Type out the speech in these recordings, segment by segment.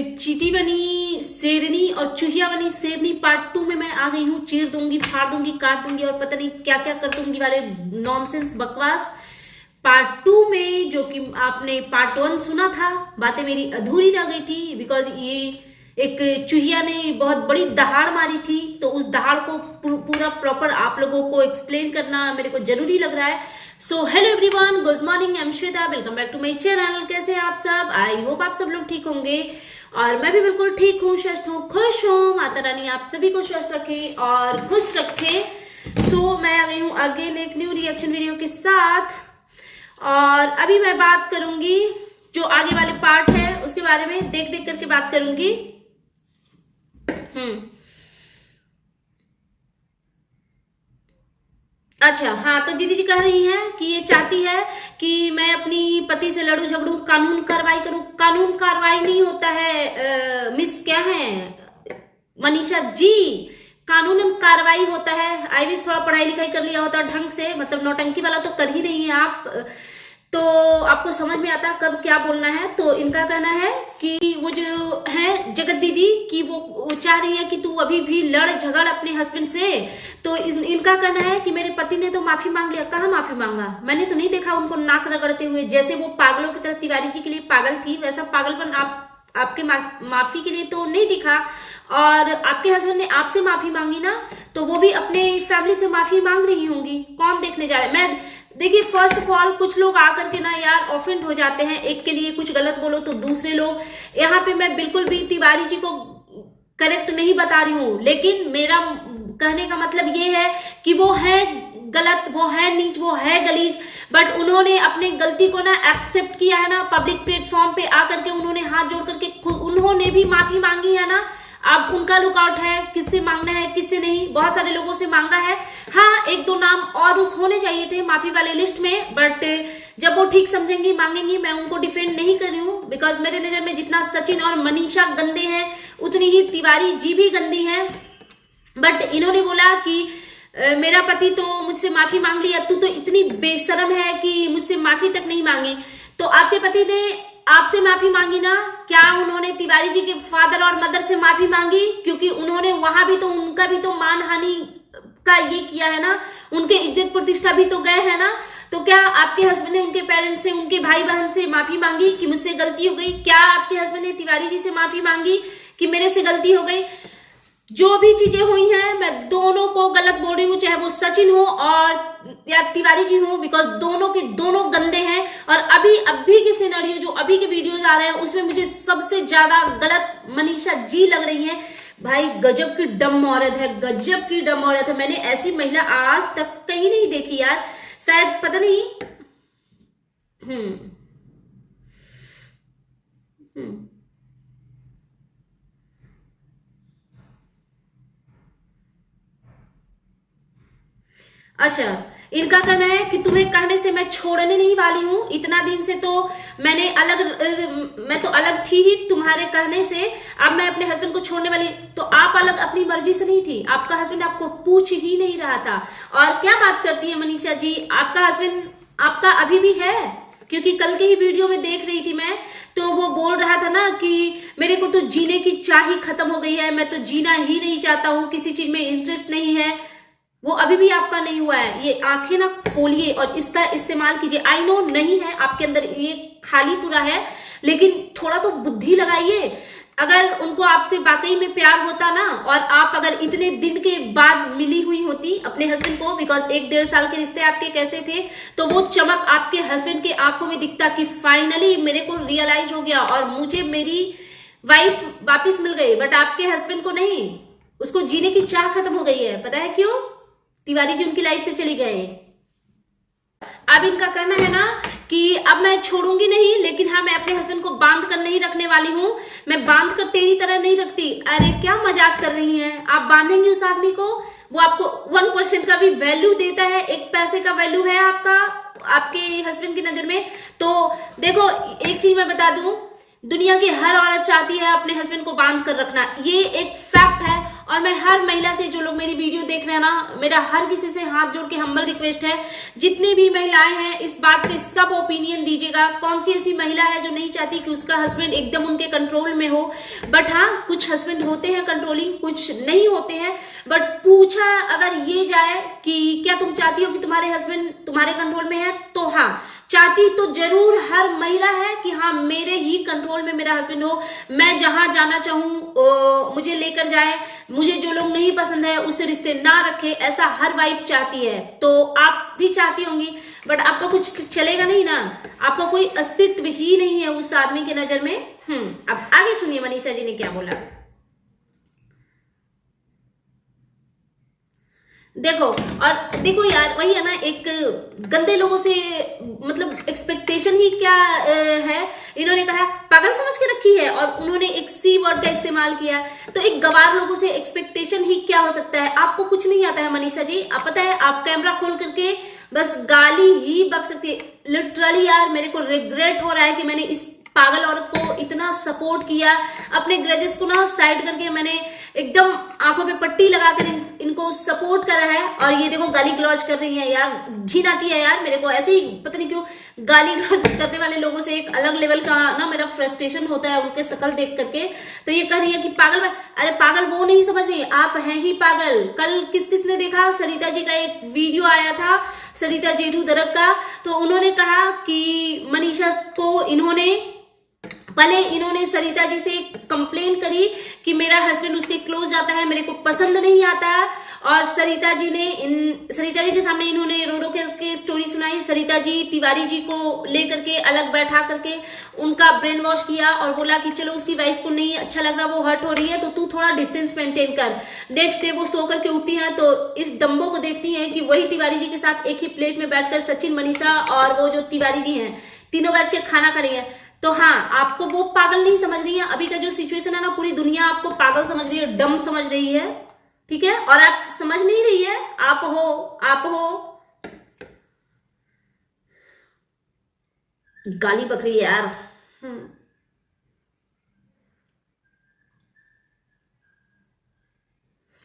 चीटी बनी शेरनी और चूहिया बनी शेरनी पार्ट 2 में मैं आ गई हूँ। चीर दूंगी, फाड़ दूंगी, काट दूंगी और पता नहीं क्या क्या कर दूंगी वाले नॉनसेंस बकवास। पार्ट 2 में जो कि आपने पार्ट 1 सुना था, बातें मेरी अधूरी रह गई थी बिकॉज ये एक चूहिया ने बहुत बड़ी दहाड़ मारी थी, तो उस दहाड़ को पूरा प्रॉपर आप लोगों को एक्सप्लेन करना मेरे को जरूरी लग रहा है। So hello everyone, good morning, I am Shweta, welcome back to my channel. कैसे हैं आप सब? आई होप आप सब लोग ठीक होंगे और मैं भी बिल्कुल ठीक हूँ, स्वस्थ हूँ, खुश हूँ। माता रानी आप सभी को स्वस्थ रखे और खुश रखे। सो मैं आ गई हूँ अगेन एक न्यू रिएक्शन वीडियो के साथ और अभी मैं बात करूंगी जो आगे वाले पार्ट है उसके बारे में, देख देख करके बात करूंगी। अच्छा हाँ, तो दीदी जी कह रही हैं कि ये चाहती है कि मैं अपनी पति से लड़ू झगड़ू, कानून कार्रवाई करूं। कानून कार्रवाई नहीं होता है मिस, क्या है मनीषा जी, कानून कार्रवाई होता है। आई विश थोड़ा पढ़ाई लिखाई कर लिया होता ढंग से, मतलब नौटंकी वाला तो कर ही नहीं है आप, तो आपको समझ में आता कब क्या बोलना है। तो इनका कहना है कि वो जो है जगत दीदी कि वो चाह रही है कि तू अभी भी लड़ झगड़ अपने हस्बैंड से। तो इनका कहना है कि मेरे पति ने तो माफी मांग लिया। कहाँ माफी मांगा? मैंने तो नहीं देखा उनको नाक रगड़ते हुए। जैसे वो पागलों की तरह तिवारी जी के लिए पागल थी, वैसा पागलपन आपके माफी के लिए तो नहीं दिखा। और आपके हस्बैंड ने आपसे माफी मांगी ना, तो वो भी अपने फैमिली से माफी मांग रही होंगी। कौन देखने जा रहा है? मैं देखिए, फर्स्ट ऑफ ऑल कुछ लोग आकर के ना यार ऑफेंड हो जाते हैं, एक के लिए कुछ गलत बोलो तो दूसरे लोग। यहाँ पे मैं बिल्कुल भी तिवारी जी को करेक्ट नहीं बता रही हूँ, लेकिन मेरा कहने का मतलब ये है कि वो है गलत, वो है नीच, वो है गलीज, बट उन्होंने अपने गलती को ना एक्सेप्ट किया है ना, पब्लिक प्लेटफॉर्म पे आकर के उन्होंने हाथ जोड़ करके खुद उन्होंने भी माफी मांगी है ना। अब उनका लुकआउट है किससे मांगना है किससे नहीं। बहुत सारे लोगों से मांगा है, हाँ एक दो नाम और उस होने चाहिए थे माफी वाले लिस्ट में, बट जब वो ठीक समझेंगी मांगेंगी। मैं उनको डिफेंड नहीं कर रही हूँ बिकॉज मेरे नजर में जितना सचिन और मनीषा गंदे हैं उतनी ही तिवारी जी भी गंदी हैं। बट इन्होंने बोला कि मेरा पति तो मुझसे माफी मांग लिया, तू तो इतनी बेशरम है कि मुझसे माफी तक नहीं मांगी। तो आपके पति ने आपसे माफी मांगी ना? क्या उन्होंने तिवारी जी के फादर और मदर से माफी मांगी? क्योंकि उन्होंने वहां भी तो उनका भी तो मानहानि का ये किया है ना, उनके इज्जत प्रतिष्ठा भी तो गए है ना। तो क्या आपके हस्बैंड ने उनके पेरेंट्स से, उनके भाई बहन से माफी मांगी कि मुझसे गलती हो गई? क्या आपके हस्बैंड ने तिवारी जी से माफी मांगी कि मेरे से गलती हो गई? जो भी चीजें हुई हैं मैं दोनों को गलत बोल रही हूँ, चाहे वो सचिन हो और या तिवारी जी हो, बिकॉज दोनों के दोनों गंदे हैं। और अभी के सिनेरियो जो अभी के वीडियोज आ रहे हैं उसमें मुझे सबसे ज्यादा गलत मनीषा जी लग रही है। भाई गजब की डम औरत है, गजब की डम औरत है। मैंने ऐसी महिला आज तक कहीं नहीं देखी यार, शायद पता नहीं। अच्छा, इनका कहना है कि तुम्हें कहने से मैं छोड़ने नहीं वाली हूं। इतना दिन से तो मैं तो अलग थी ही तुम्हारे कहने से, अब मैं अपने हस्बैंड को छोड़ने वाली। तो आप अलग अपनी मर्जी से नहीं थी, आपका हस्बैंड आपको पूछ ही नहीं रहा था। और क्या बात करती है मनीषा जी, आपका हस्बैंड आपका अभी भी है? क्योंकि कल के ही वीडियो में देख रही थी मैं, तो वो बोल रहा था ना कि मेरे को तो जीने की चाह ही खत्म हो गई है, मैं तो जीना ही नहीं चाहता हूँ, किसी चीज में इंटरेस्ट नहीं है। वो अभी भी आपका नहीं हुआ है। ये आंखें ना खोलिए और इसका इस्तेमाल कीजिए। आई नो नहीं है आपके अंदर, ये खाली पूरा है, लेकिन थोड़ा तो बुद्धि लगाइए। अगर उनको आपसे वाकई में प्यार होता ना, और आप अगर इतने दिन के बाद मिली हुई होती अपने हस्बैंड को, बिकॉज 1-1.5 साल के रिश्ते आपके कैसे थे, तो वो चमक आपके हस्बैंड के आंखों में दिखता कि फाइनली मेरे को रियलाइज हो गया और मुझे मेरी वाइफ वापिस मिल गई। बट आपके हस्बैंड को नहीं, उसको जीने की चाह खत्म हो गई है। पता है क्यों? तिवारी जी उनकी लाइफ से चली गए। अब इनका कहना है ना कि अब मैं छोड़ूंगी नहीं, लेकिन हाँ मैं अपने हस्बैंड को बांध कर नहीं रखने वाली हूँ, मैं बांध कर तेरी तरह नहीं रखती। अरे क्या मजाक कर रही हैं आप? बांधेंगी उस आदमी को, वो आपको 1% का भी वैल्यू देता है, 1 पैसे का वैल्यू है आपका आपके हस्बैंड की नजर में? तो देखो एक चीज मैं बता दूं, दुनिया की हर औरत चाहती है अपने हस्बैंड को बांध कर रखना, ये एक फैक्ट है। और मैं हर महिला से, जो लोग मेरी वीडियो देख रहे हैं ना, मेरा हर किसी से हाथ जोड़ के हम्बल रिक्वेस्ट है, जितनी भी महिलाएं हैं इस बात पे सब ओपिनियन दीजिएगा। कौन सी ऐसी महिला है जो नहीं चाहती कि उसका हस्बैंड एकदम उनके कंट्रोल में हो। बट हाँ, कुछ हस्बैंड होते हैं कंट्रोलिंग, कुछ नहीं होते हैं। बट पूछा अगर ये जाए कि क्या तुम चाहती हो कि तुम्हारे हस्बैंड तुम्हारे कंट्रोल में है, तो हाँ, चाहती तो जरूर हर महिला है कि हाँ मेरे ही कंट्रोल में मेरा हस्बैंड हो, मैं जहां जाना चाहूं मुझे लेकर जाए, मुझे जो लोग नहीं पसंद है उससे रिश्ते ना रखे, ऐसा हर वाइफ चाहती है। तो आप भी चाहती होंगी, बट आपको कुछ चलेगा नहीं ना, आपका कोई अस्तित्व ही नहीं है उस आदमी की नजर में। अब आगे सुनिए मनीषा जी ने क्या बोला। देखो, और देखो यार, वही है ना, एक गंदे लोगों से मतलब एक्सपेक्टेशन ही क्या है। इन्होंने कहा पागल समझ के रखी है, और उन्होंने एक सी वर्ड का इस्तेमाल किया। तो एक गवार लोगों से एक्सपेक्टेशन ही क्या हो सकता है। आपको कुछ नहीं आता है मनीषा जी, आप पता है आप कैमरा खोल करके बस गाली ही बक सकती है। लिटरली यार मेरे को रिग्रेट हो रहा है कि मैंने इस पागल औरत को इतना सपोर्ट किया। अपने ग्रजेस को ना साइड करके मैंने एकदम आंखों पे पट्टी लगाकर इनको सपोर्ट करा है, और ये देखो गाली गलौज कर रही है। यार घिन आती है यार मेरे को, ऐसे ही पता नहीं क्यों गाली गलौज करने वाले लोगों से एक अलग लेवल का ना मेरा फ्रस्ट्रेशन होता है उनके शकल देख करके। तो ये कह रही है कि पागल, अरे पागल वो नहीं समझ रही, आप हैं ही पागल। कल किसने देखा, सरिता जी का एक वीडियो आया था, सरिता जेठू दरक का। तो उन्होंने कहा कि मनीषा को इन्होंने सरिता जी से कंप्लेन करी कि मेरा हस्बैंड उसके क्लोज जाता है, मेरे को पसंद नहीं आता। और सरिता जी के सामने इन्होंने रो रो के स्टोरी सुनाई। सरिता जी तिवारी जी को लेकर के अलग बैठा करके उनका ब्रेन वॉश किया और बोला कि चलो उसकी वाइफ को नहीं अच्छा लग रहा, वो हर्ट हो रही है, तो तू थोड़ा डिस्टेंस मेंटेन कर। नेक्स्ट डे वो सो करके उठती हैं तो इस डम्बो को देखती हैं कि वही तिवारी जी के साथ एक ही प्लेट में बैठकर सचिन, मनीषा और वो जो तिवारी जी हैं तीनों बैठ के खाना खा रही है। तो हाँ, आपको वो पागल नहीं समझ रही है। अभी का जो सिचुएशन है ना, पूरी दुनिया आपको पागल समझ रही है, डम समझ रही है, ठीक है। और आप समझ नहीं रही है, आप हो गाली बक रही है यार।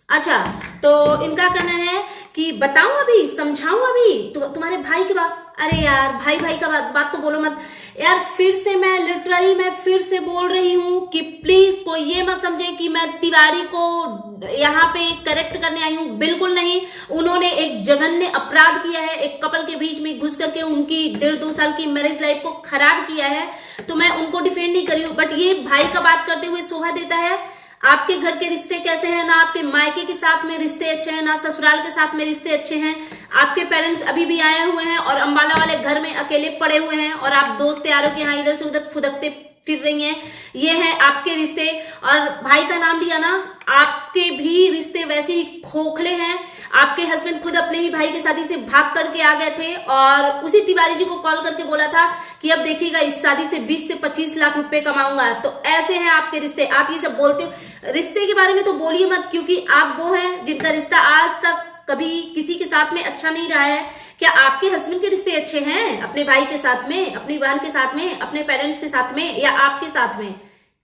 अच्छा, तो इनका कहना है कि बताऊं अभी, समझाऊं अभी तुम्हारे भाई की बात। अरे यार भाई का बात तो बोलो मत यार। फिर से मैं फिर से बोल रही हूं कि प्लीज कोई ये मत समझे कि मैं तिवारी को यहाँ पे करेक्ट करने आई हूं, बिल्कुल नहीं। उन्होंने एक जघन्य अपराध किया है, एक कपल के बीच में घुस करके उनकी 1.5-2 साल की मैरिज लाइफ को खराब किया है। तो मैं उनको डिफेंड नहीं कर रही हूं, बट ये भाई का बात करते हुए शोभा देता है। आपके घर के रिश्ते कैसे हैं, ना आपके मायके के साथ में रिश्ते अच्छे हैं, ना ससुराल के साथ में रिश्ते अच्छे हैं। आपके पेरेंट्स अभी भी आए हुए हैं और अंबाला वाले घर में अकेले पड़े हुए हैं, और आप दोस्त यारों के यहाँ इधर से उधर फुदकते फिर रही हैं। ये हैं आपके रिश्ते। और भाई का नाम लिया ना, आपके भी रिश्ते वैसे ही खोखले हैं। आपके हस्बैंड खुद अपने ही भाई की शादी से भाग करके आ गए थे, और उसी तिवारी जी को कॉल करके बोला था कि अब देखिएगा इस शादी से 20 से 25 लाख रुपए कमाऊंगा। तो ऐसे हैं आपके रिश्ते। आप ये सब बोलते हो, रिश्ते के बारे में तो बोलिए मत, क्योंकि आप वो हैं जिनका रिश्ता आज तक कभी किसी के साथ में अच्छा नहीं रहा है। क्या आपके हस्बैंड के रिश्ते अच्छे हैं अपने भाई के साथ में, अपनी बहन के साथ में, अपने पेरेंट्स के साथ में, या आपके साथ में?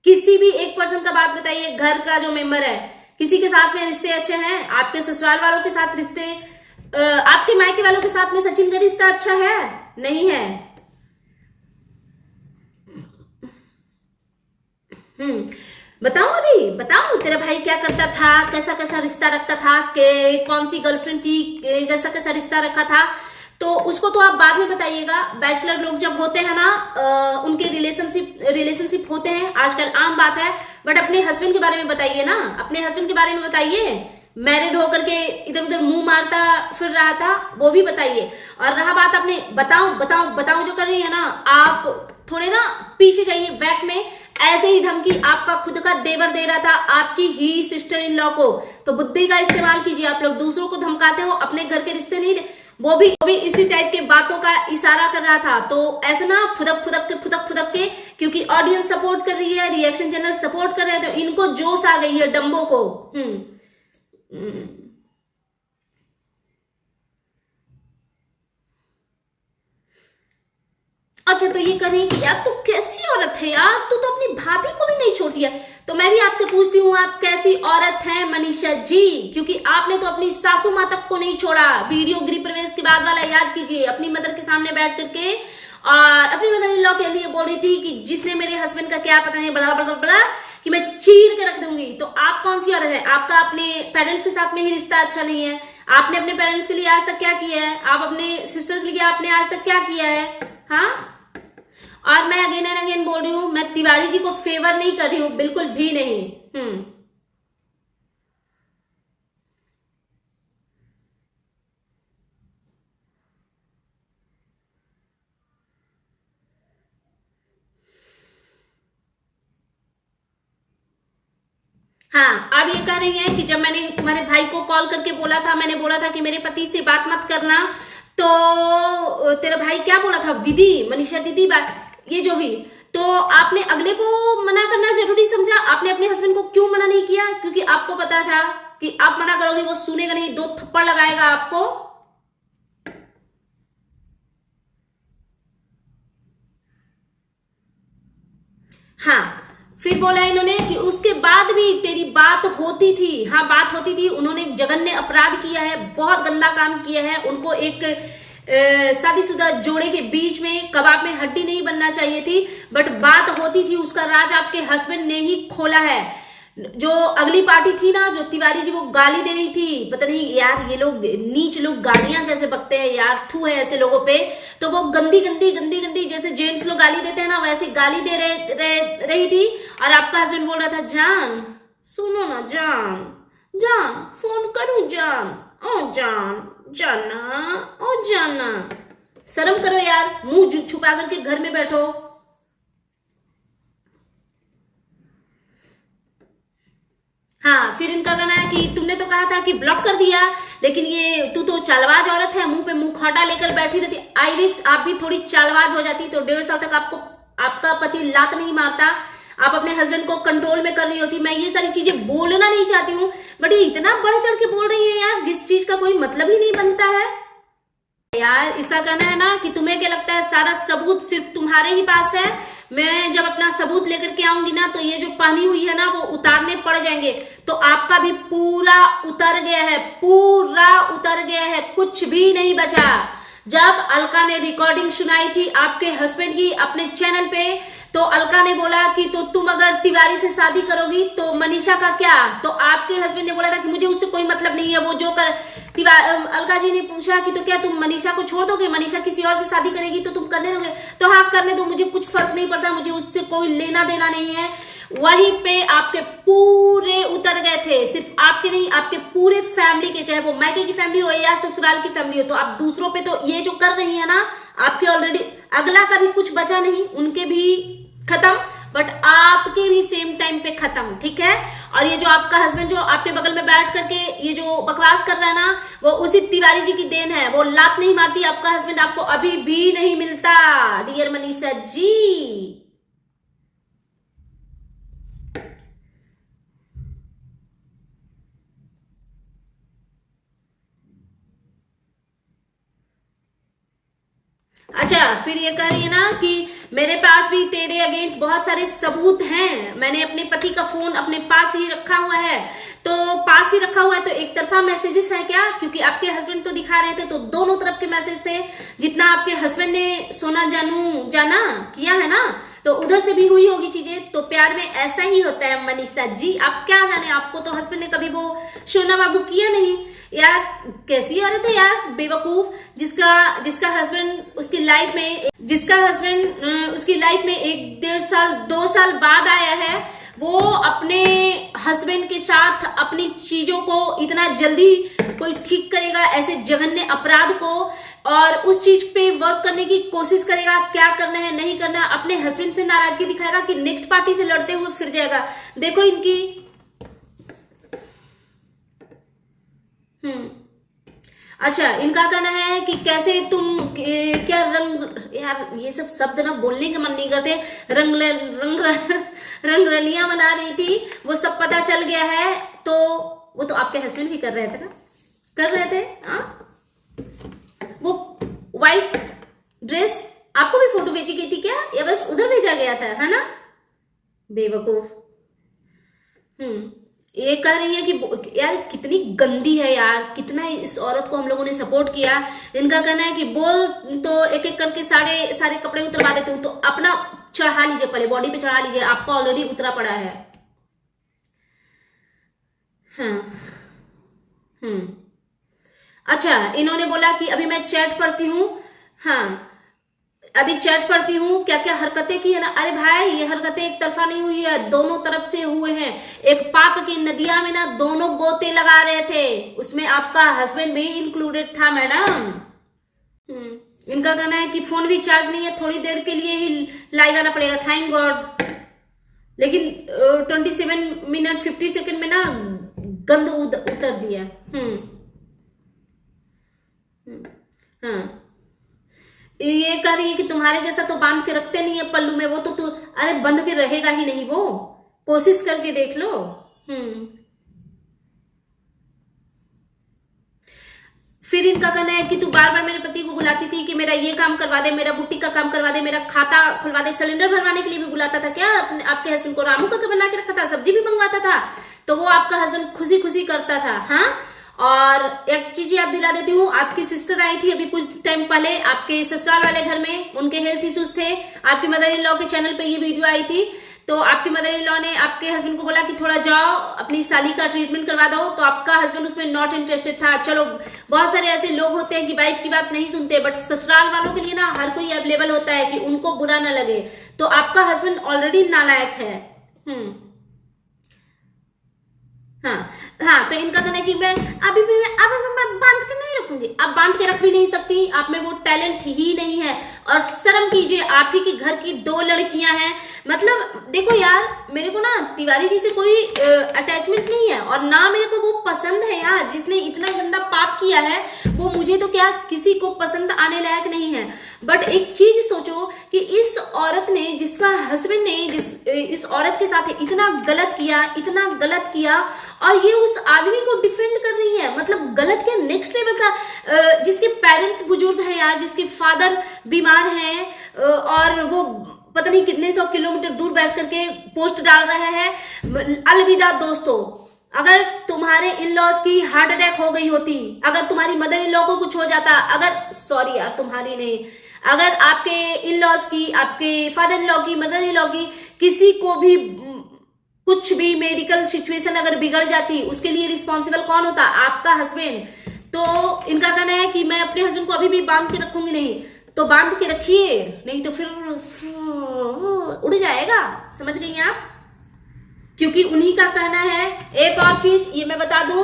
किसी भी एक पर्सन का बात बताइए, घर का जो मेंबर है, किसी के साथ में रिश्ते अच्छे हैं? आपके ससुराल वालों के साथ रिश्ते, आपके मायके वालों के साथ में सचिन का रिश्ता अच्छा है? नहीं है। बताऊं तेरा भाई क्या करता था, कैसा कैसा रिश्ता रखता था, कौन सी गर्लफ्रेंड थी, कैसा कैसा रिश्ता रखा था। तो उसको तो आप बाद में बताइएगा। बैचलर लोग जब होते हैं ना, उनके रिलेशनशिप होते हैं, आजकल आम बात है। बट अपने हस्बैंड के बारे में बताइए ना, अपने हस्बैंड के बारे में बताइए। मैरिड होकर के इधर उधर मुंह मारता फिर रहा था, वो भी बताइए। और रहा बात अपने बताऊं जो कर रही है ना, आप थोड़े ना पीछे जाइए बैक में। ऐसे ही धमकी आपका खुद का देवर दे रहा था आपकी ही सिस्टर इन लॉ को। तो बुद्धि का इस्तेमाल कीजिए। आप लोग दूसरों को धमकाते हो, अपने घर के रिश्ते नहीं। वो भी इसी टाइप के बातों का इशारा कर रहा था। तो ऐसे ना फुदक के, क्योंकि ऑडियंस सपोर्ट कर रही है, रिएक्शन चैनल सपोर्ट कर रहे हैं, तो इनको जोश आ गई है डम्बो को। अच्छा, तो ये कह रही है कि यार तू कैसी औरत है यार, तू तो अपनी भाभी को भी नहीं छोड़ती है। तो मैं भी आपसे पूछती हूँ, आप कैसी औरत हैं मनीषा जी? क्योंकि आपने तो अपनी सासू माँ तक को नहीं छोड़ा। वीडियो गृह प्रवेश के बाद वाला याद कीजिए, अपनी मदर के सामने बैठ करके और अपनी मदर इन लॉ के लिए बोल रही थी कि जिसने मेरे हस्बैंड का क्या पता नहीं बड़ा बड़ा बड़ा कि मैं चीर के रख दूंगी। तो आप कौन सी औरत है? आपका अपने पेरेंट्स के साथ में ही रिश्ता अच्छा नहीं है। आपने अपने पेरेंट्स के लिए आज तक क्या किया है? आप अपने सिस्टर के लिए आपने आज तक क्या किया है? हाँ, और मैं अगेन एंड अगेन बोल रही हूं, मैं तिवारी जी को फेवर नहीं कर रही हूं, बिल्कुल भी नहीं। हाँ, अब ये कह रही है कि जब मैंने तुम्हारे भाई को कॉल करके बोला था, मैंने बोला था कि मेरे पति से बात मत करना, तो तेरा भाई क्या बोला था? दीदी, मनीषा दीदी बात, ये जो भी, तो आपने अगले को मना करना जरूरी समझा? आपने अपने हस्बैंड को क्यों मना नहीं किया? क्योंकि आपको पता था कि आप मना करोगे वो सुनेगा नहीं, 2 थप्पड़ लगाएगा आपको। हाँ, फिर बोला इन्होंने कि उसके बाद भी तेरी बात होती थी। हाँ, बात होती थी। उन्होंने जघन्य अपराध किया है, बहुत गंदा काम किया है। उनको एक शादीशुदा जोड़े के बीच में कबाब में हड्डी नहीं बनना चाहिए थी, बट बात होती थी। उसका राज आपके हस्बैंड ने ही खोला है। जो अगली पार्टी थी ना, जो तिवारी जी, वो गाली दे रही थी। पता नहीं यार, ये लोग नीच लोग गालियां कैसे बकते हैं यार, थू है ऐसे लोगों पे। तो वो गंदी गंदी गंदी गंदी, जैसे जेंट्स लोग गाली देते हैं ना, वैसे गाली दे रही थी। और आपका हस्बैंड बोल रहा था, जान सुनो ना, जान जान फोन करूं जान, ओ जान जाना, ओ जाना। शर्म करो यार, मुंह छुपा करके घर में बैठो। हाँ, फिर इनका कहना है कि तुमने तो कहा था कि ब्लॉक कर दिया, लेकिन ये तू तो चालबाज औरत है, मुंह पे मुंह खोटा लेकर बैठी रहती। आई विश आप भी थोड़ी चालबाज हो जाती, तो 1.5 साल तक आपको आपका पति लात नहीं मारता, आप अपने हस्बैंड को कंट्रोल में कर रही होती। मैं ये सारी चीजें बोलना नहीं चाहती हूँ, बट ये इतना बढ़ चढ़ के बोल रही है यार, जिस चीज का कोई मतलब ही नहीं बनता है यार। इसका कहना है ना कि तुम्हें क्या लगता है सारा सबूत सिर्फ तुम्हारे ही पास है। मैं जब अपना सबूत लेकर के आऊंगी ना, तो ये जो पानी हुई है ना, वो उतारने पड़ जाएंगे। तो आपका भी पूरा उतर गया है, पूरा उतर गया है, कुछ भी नहीं बचा। जब अलका ने रिकॉर्डिंग सुनाई थी आपके हस्बैंड की अपने चैनल पे, तो अलका ने बोला कि तो तुम अगर तिवारी से शादी करोगी तो मनीषा का क्या? तो आपके हस्बैंड ने बोला था कि मुझे उससे कोई मतलब नहीं है, वो जो कर। अलका जी ने पूछा कि तो क्या तुम मनीषा को छोड़ दोगे? मनीषा किसी और से शादी करेगी तो तुम करने दोगे? तो हाँ, करने दो, मुझे कुछ फर्क नहीं पड़ता, मुझे उससे कोई लेना देना नहीं है। वहीं पे आपके पूरे उतर गए थे, सिर्फ आपके नहीं, आपके पूरे फैमिली के, चाहे वो मायके की फैमिली हो या ससुराल की फैमिली हो। तो आप दूसरों पे तो ये जो कर रही है ना, आपके ऑलरेडी अगला का भी कुछ बचा नहीं, उनके भी खत्म, बट आपके भी सेम टाइम पे खत्म, ठीक है। और ये जो आपका हस्बैंड जो आपके बगल में बैठ करके ये जो बकवास कर रहा है ना, वो उसी तिवारी जी की देन है। वो लात नहीं मारती, आपका हस्बैंड आपको अभी भी नहीं मिलता, डियर मनीषा जी। अच्छा, फिर ये कह रही है ना कि मेरे पास भी तेरे अगेंस्ट बहुत सारे सबूत हैं, मैंने अपने पति का फोन अपने पास ही रखा हुआ है। तो पास ही रखा हुआ है तो एक तरफा मैसेजेस है क्या? क्योंकि आपके हस्बैंड तो दिखा रहे थे, तो दोनों तरफ के मैसेज थे। जितना आपके हस्बैंड ने सोना जानू जाना किया है ना, तो उधर से भी हुई होगी चीजें। तो प्यार में ऐसा ही होता है मनीषा जी, आप क्या जाने, आपको तो हस्बैंड ने कभी वो सोना बाबू किया नहीं यार। कैसी औरत है यार, बेवकूफ, जिसका हस्बैंड उसकी लाइफ में, जिसका हस्बैंड उसकी लाइफ में 1-1.5 साल 2 साल बाद आया है, वो अपने हस्बैंड के साथ अपनी चीजों को इतना जल्दी कोई ठीक करेगा, ऐसे जघन्य अपराध को, और उस चीज पे वर्क करने की कोशिश करेगा, क्या करना है नहीं करना, अपने हस्बैंड से नाराजगी दिखाएगा कि नेक्स्ट पार्टी से लड़ते हुए फिर जाएगा। देखो इनकी। अच्छा, इनका कहना है कि कैसे तुम क्या रंग, यार ये सब शब्द ना बोलने का मन नहीं करते, रंग रलियां बना रही थी, वो सब पता चल गया है। तो वो तो आपके हस्बैंड भी कर रहे थे ना, कर रहे थे। हाँ, वो व्हाइट ड्रेस आपको भी फोटो भेजी गई थी क्या, या बस उधर भेजा गया था, है ना? बेवकूफ। ये कह रही है कि यार कितनी गंदी है यार, कितना इस औरत को हम लोगों ने सपोर्ट किया। इनका कहना है कि बोल तो एक एक करके सारे सारे कपड़े उतरवा देते हूं, तो अपना चढ़ा लीजिए, पहले बॉडी पे चढ़ा लीजिए, आपका ऑलरेडी उतरा पड़ा है। हाँ। अच्छा, इन्होंने बोला कि अभी मैं चैट पढ़ती हूँ। हाँ, अभी चैट पढ़ती हूँ, क्या क्या हरकतें की है ना। अरे भाई, ये हरकतें एक तरफा नहीं हुई है, दोनों तरफ से हुए हैं। एक पाप की नदिया में ना दोनों गोते लगा रहे थे, उसमें आपका हस्बैंड भी इंक्लूडेड था मैडम। इनका कहना है कि फोन भी चार्ज नहीं है, थोड़ी देर के लिए ही लाइव आना पड़ेगा, थैंक गॉड। लेकिन 27 मिनट 50 सेकंड में ना गंद उतर दिया। हाँ, ये कह रही है कि तुम्हारे जैसा तो बांध के रखते नहीं है पल्लू में, वो तो तू अरे बंध के रहेगा ही नहीं, वो कोशिश करके देख लो। फिर इनका कहना है कि तू बार बार मेरे पति को बुलाती थी कि मेरा ये काम करवा दे, मेरा बुटीक का काम करवा दे, मेरा खाता खुलवा दे। सिलेंडर भरवाने के लिए भी बुलाता था क्या आपके हस्बैंड को? रामू का बना के रखा था, सब्जी भी मंगवाता था, तो वो आपका हस्बैंड खुशी खुशी करता था। हाँ, और एक चीज याद दिला देती हूँ, आपकी सिस्टर आई थी अभी कुछ टाइम पहले आपके ससुराल वाले घर में, उनके हेल्थ इश्यूज थे। आपकी मदर इन लॉ के चैनल पे ये वीडियो आई थी, तो आपकी मदर इन लॉ ने आपके हस्बैंड को बोला कि थोड़ा जाओ अपनी साली का ट्रीटमेंट करवा दो, तो आपका हस्बैंड उसमें नॉट इंटरेस्टेड था। चलो, बहुत सारे ऐसे लोग होते हैं कि वाइफ की बात नहीं सुनते, बट ससुराल वालों के लिए ना हर कोई अवेलेबल होता है कि उनको बुरा ना लगे। तो आपका हस्बैंड ऑलरेडी नालायक है। हाँ, तो इनका कहना है कि मैं अभी भी मैं बांध के नहीं रखूंगी। आप बांध के रख भी नहीं सकती, आप में वो टैलेंट ही नहीं है। और शर्म कीजिए, आप ही के घर की 2 लड़कियां हैं। मतलब देखो यार, मेरे को ना तिवारी जी से कोई अटैचमेंट नहीं है, और ना मेरे को वो पसंद है यार। जिसने इतना गंदा पाप किया है वो मुझे तो क्या किसी को पसंद आने लायक नहीं है। बट एक चीज सोचो कि इस औरत ने, जिसका हस्बैंड ने इस औरत के साथ इतना गलत किया, और ये उस आदमी को डिफेंड कर रही है। मतलब गलत के नेक्स्ट लेवल का। जिसके पेरेंट्स बुजुर्ग हैं यार, जिसके फादर बीमार हैं, और वो पता नहीं कितने 100 किलोमीटर दूर बैठ करके पोस्ट डाल रहे हैं। अलविदा दोस्तों, अगर तुम्हारे इन लॉज की हार्ट अटैक हो गई होती, अगर तुम्हारी मदर इन लॉ को कुछ हो जाता, अगर सॉरी यार तुम्हारी नहीं, अगर आपके इन लॉज की, आपके फादर इन लॉ की, मदर इन लॉ की, किसी को भी कुछ भी मेडिकल सिचुएशन अगर बिगड़ जाती, उसके लिए रिस्पॉन्सिबल कौन होता? आपका हस्बैंड। तो इनका कहना है कि मैं अपने हस्बैंड को अभी भी बांध के रखूंगी नहीं। तो बांध के रखिए, नहीं तो फिर उड़ जाएगा। समझ गई आप? क्योंकि उन्हीं का कहना है। एक और चीज ये मैं बता दूं,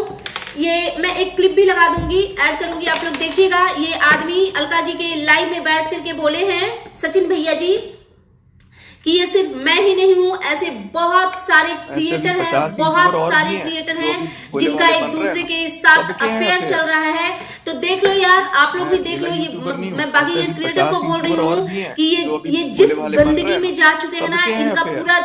ये मैं एक क्लिप भी लगा दूंगी, ऐड करूंगी, आप लोग देखिएगा। ये आदमी अलका जी के लाइव में बैठ करके बोले हैं, सचिन भैया जी, कि ये सिर्फ मैं ही नहीं हूं, ऐसे बहुत सारे क्रिएटर हैं, बहुत सारे क्रिएटर हैं जिनका एक दूसरे के साथ अफेयर चल रहा है। तो देख लो यार, आप लोग भी देख लो। ये मैं बाकी क्रिएटर को बोल रही हूँ कि ये जिस गंदगी में जा चुके हैं ना, इनका पूरा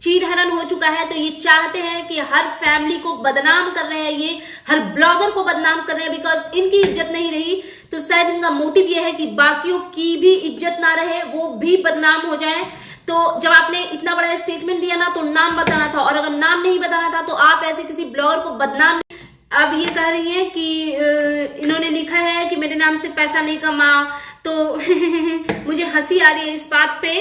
चीरहरण हो चुका है। तो ये चाहते हैं कि हर फैमिली को बदनाम कर रहे हैं, ये हर ब्लॉगर को बदनाम कर रहे हैं, बिकॉज इनकी इज्जत नहीं रही। तो शायद इनका मोटिव ये है कि बाकियों की भी इज्जत ना रहे, वो भी बदनाम हो जाए। तो जब आपने इतना बड़ा स्टेटमेंट दिया ना, तो नाम बताना था, और अगर नाम नहीं बताना था तो आप ऐसे किसी ब्लॉगर को बदनाम। अब ये कह रही है कि इन्होंने लिखा है कि मेरे नाम से पैसा नहीं कमाओ, तो मुझे हंसी आ रही है इस बात पे।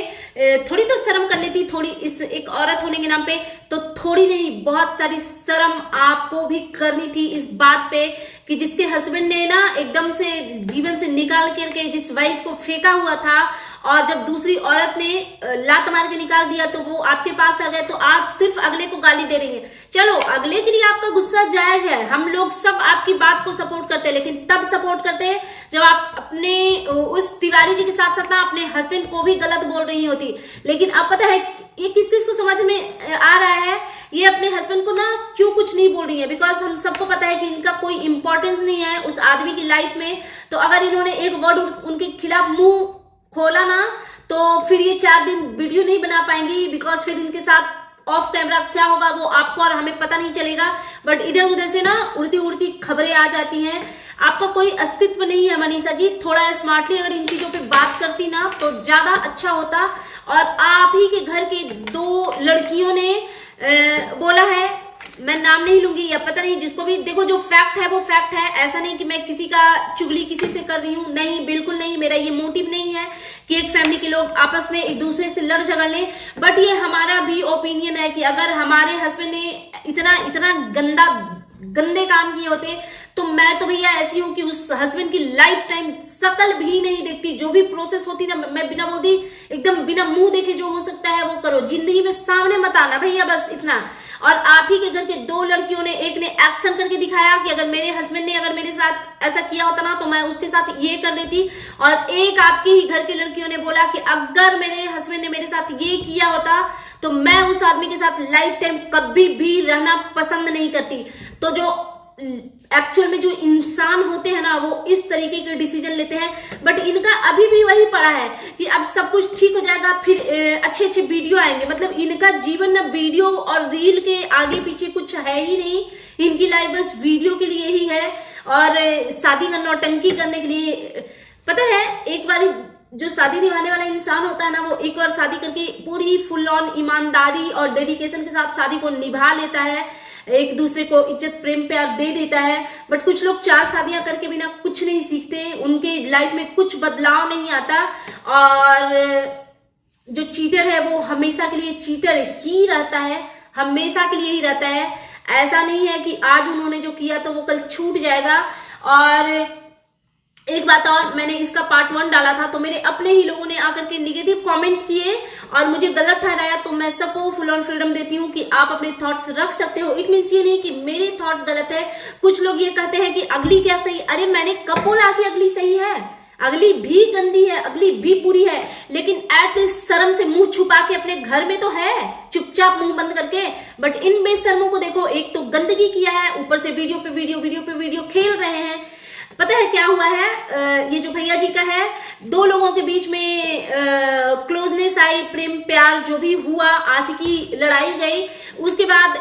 थोड़ी तो शर्म कर लेती, थोड़ी इस एक औरत होने के नाम पे, तो थोड़ी नहीं बहुत सारी शर्म आपको भी करनी थी इस बात पे कि जिसके हस्बैंड ने ना एकदम से जीवन से निकाल करके जिस वाइफ को फेंका हुआ था, और जब दूसरी औरत ने लात मार के निकाल दिया तो वो आपके पास आ गए, तो आप सिर्फ अगले को गाली दे रही हैं। चलो, अगले के लिए आपका गुस्सा जायज है, हम लोग सब आपकी बात को सपोर्ट करते हैं, लेकिन तब सपोर्ट करते हैं जब आप अपने उस तिवारी जी के साथ साथ ना अपने हस्बैंड को भी गलत बोल रही होती। लेकिन अब पता है ये किस किस को समझ में आ रहा है, ये अपने हस्बैंड को ना क्यों कुछ नहीं बोल रही है, बिकॉज हम सबको पता है कि इनका कोई इंपॉर्टेंस नहीं है उस आदमी की लाइफ में। तो अगर इन्होंने एक वर्ड उनके खिलाफ मुंह खोला ना, तो फिर ये 4 दिन वीडियो नहीं बना पाएंगी, बिकॉज फिर इनके साथ ऑफ कैमरा क्या होगा वो आपको और हमें पता नहीं चलेगा। बट इधर उधर से ना उड़ती उड़ती खबरें आ जाती हैं। आपका कोई अस्तित्व नहीं है मनीषा जी। थोड़ा स्मार्टली अगर इन चीजों पे बात करती ना तो ज्यादा अच्छा होता। और आप ही के घर के 2 लड़कियों ने बोला है, मैं नाम नहीं लूंगी या पता नहीं, जिसको भी देखो, जो फैक्ट है वो फैक्ट है। ऐसा नहीं कि मैं किसी का चुगली किसी से कर रही हूं, नहीं, बिल्कुल नहीं। मेरा ये मोटिव नहीं है कि एक फैमिली के लोग आपस में एक दूसरे से लड़ झगड़ लें, बट ये हमारा भी ओपिनियन है कि अगर हमारे हस्बैंड ने इतना गंदे काम किए होते तो मैं तो भैया ऐसी हूं कि उस हस्बैंड की लाइफ टाइम शकल भी नहीं देखती। जो भी प्रोसेस होती ना, मैं बिना बोलती, एकदम बिना मुंह देखे जो हो सकता है वो करो, जिंदगी में सामने मत आना भैया, बस इतना। और आप ही के घर के 2 लड़कियों ने, एक ने एक्शन करके दिखाया कि अगर मेरे हस्बैंड ने अगर मेरे साथ ऐसा किया होता ना तो मैं उसके साथ ये कर देती, और एक आपके ही घर की लड़कियों ने बोला कि अगर मेरे हस्बैंड ने मेरे साथ ये किया होता तो मैं उस आदमी के साथ लाइफ टाइम कभी भी रहना पसंद नहीं करती। तो जो एक्चुअल में जो इंसान होते हैं ना वो इस तरीके के डिसीजन लेते हैं, बट इनका अभी भी वही पड़ा है कि अब सब कुछ ठीक हो जाएगा, फिर अच्छे अच्छे वीडियो आएंगे। मतलब इनका जीवन ना वीडियो और रील के आगे पीछे कुछ है ही नहीं, इनकी लाइफ बस वीडियो के लिए ही है और शादी का नौटंकी करने के लिए। पता है, एक बार जो शादी निभाने वाला इंसान होता है ना, वो एक बार शादी करके पूरी फुल ऑन ईमानदारी और डेडिकेशन के साथ शादी को निभा लेता है, एक दूसरे को इज्जत प्रेम प्यार दे देता है। बट कुछ लोग 4 शादियां करके बिना कुछ नहीं सीखते, उनके लाइफ में कुछ बदलाव नहीं आता, और जो चीटर है वो हमेशा के लिए चीटर ही रहता है, हमेशा के लिए ही रहता है। ऐसा नहीं है कि आज उन्होंने जो किया तो वो कल छूट जाएगा। और एक बात और, मैंने इसका पार्ट 1 डाला था तो मेरे अपने ही लोगों ने आकर के निगेटिव कमेंट किए और मुझे गलत ठहराया, तो मैं सबको फुल ऑन फ्रीडम देती हूँ कि आप अपने थॉट्स रख सकते हो। इट मीन्स ये नहीं कि मेरे थॉट गलत है। कुछ लोग ये कहते हैं कि अगली क्या सही, अरे मैंने कब बोला कि अगली सही है? अगली भी गंदी है, अगली भी बुरी है, लेकिन ऐसे शर्म से मुंह छुपा के अपने घर में तो है, चुपचाप मुंह बंद करके। बट इन बेशर्मों को देखो, एक तो गंदगी किया है, ऊपर से वीडियो पे वीडियो खेल रहे हैं। पता है क्या हुआ है, ये जो भैया जी का है, 2 लोगों के बीच में क्लोजनेस आई, प्रेम प्यार जो भी हुआ, आशिकी लड़ाई गई। उसके बाद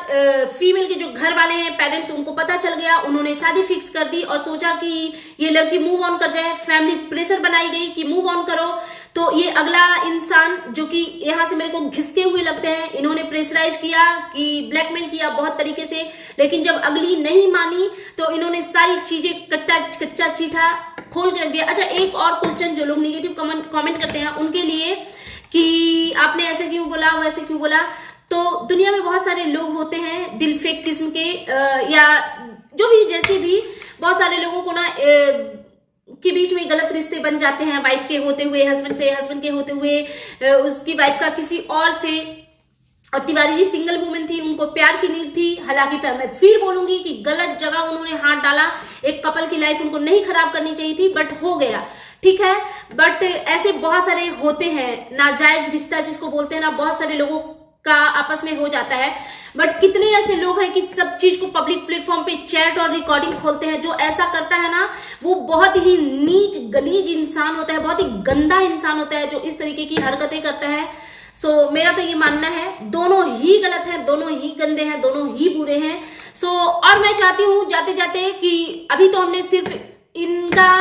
फीमेल के जो घर वाले हैं, पेरेंट्स, उनको पता चल गया, उन्होंने शादी फिक्स कर दी और सोचा कि ये लड़की मूव ऑन कर जाए। फैमिली प्रेशर बनाई गई कि मूव ऑन करो, तो ये अगला इंसान जो कि यहाँ से मेरे को घिसके हुए लगते हैं, इन्होंने प्रेशराइज किया कि ब्लैकमेल किया बहुत तरीके से, लेकिन जब अगली नहीं मानी तो इन्होंने सारी चीजें कच्चा चीठा खोल के रख दिया। अच्छा, एक और क्वेश्चन जो लोग निगेटिव कमेंट करते हैं उनके लिए कि आपने ऐसे क्यों बोला, वैसे क्यों बोला, तो दुनिया में बहुत सारे लोग होते हैं दिल फेक किस्म के, या जो भी जैसे भी, बहुत सारे लोगों को ना के बीच में गलत रिश्ते बन जाते हैं, वाइफ के होते हुए हस्बैंड से, हस्बैंड के होते हुए उसकी वाइफ का किसी और से। और तिवारी जी सिंगल वुमेन थी, उनको प्यार की नीड थी। हालांकि मैं फिर बोलूंगी कि गलत जगह उन्होंने हाथ डाला, एक कपल की लाइफ उनको नहीं खराब करनी चाहिए थी, बट हो गया, ठीक है। बट ऐसे बहुत सारे होते हैं, नाजायज रिश्ता जिसको बोलते हैं ना, बहुत सारे लोगों का आपस में हो जाता है। बट कितने ऐसे लोग हैं कि सब चीज को पब्लिक प्लेटफॉर्म पे चैट और रिकॉर्डिंग खोलते हैं। जो ऐसा करता है ना, वो बहुत ही नीच गलीज इंसान होता है, बहुत ही गंदा इंसान होता है जो इस तरीके की हरकतें करता है। मेरा तो ये मानना है, दोनों ही गलत है, दोनों ही गंदे हैं, दोनों ही बुरे हैं। और मैं चाहती हूं जाते जाते कि अभी तो हमने सिर्फ इनका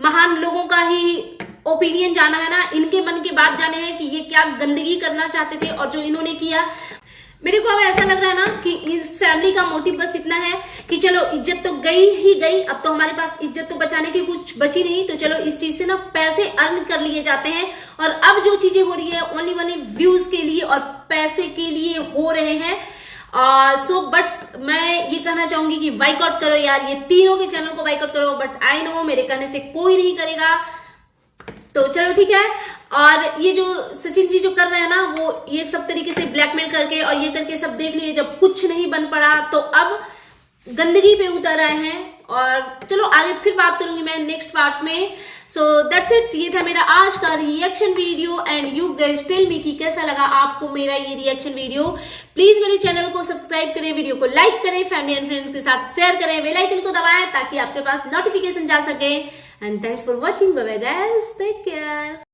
महान लोगों का ही ओपिनियन जाना है ना, इनके मन की बात जाने हैं कि ये क्या गंदगी करना चाहते थे और जो इन्होंने किया। मेरे को अब ऐसा लग रहा है ना कि इस फैमिली का मोटिव बस इतना है कि चलो इज्जत तो गई ही गई, अब तो हमारे पास इज्जत तो बचाने की कुछ बची नहीं, तो चलो इस चीज से ना पैसे अर्न कर लिए जाते हैं। और अब जो चीजें हो रही है ओनली व्यूज के लिए और पैसे के लिए हो रहे हैं। बट मैं ये कहना चाहूंगी कि बाइकआउट करो यार, ये तीनों के चैनल को बाइकआउट करो। बट आई नो मेरे कहने से कोई नहीं करेगा, तो चलो ठीक है। और ये जो सचिन जी जो कर रहे हैं ना, वो ये सब तरीके से ब्लैकमेल करके और ये करके सब देख लिए, जब कुछ नहीं बन पड़ा तो अब गंदगी पे उतर आए हैं। और चलो आगे फिर बात करूंगी मैं नेक्स्ट पार्ट में। सो दैट्स इट, ये था मेरा आज का reaction video. And you guys tell me कि कैसा लगा आपको मेरा ये रिएक्शन वीडियो। प्लीज मेरे चैनल को सब्सक्राइब करें, वीडियो को लाइक करें, फैमिली एंड फ्रेंड्स के साथ शेयर करें, बेल आइकन को दबाएं ताकि आपके पास नोटिफिकेशन जा सके। And thanks for watching, bye bye guys, take care.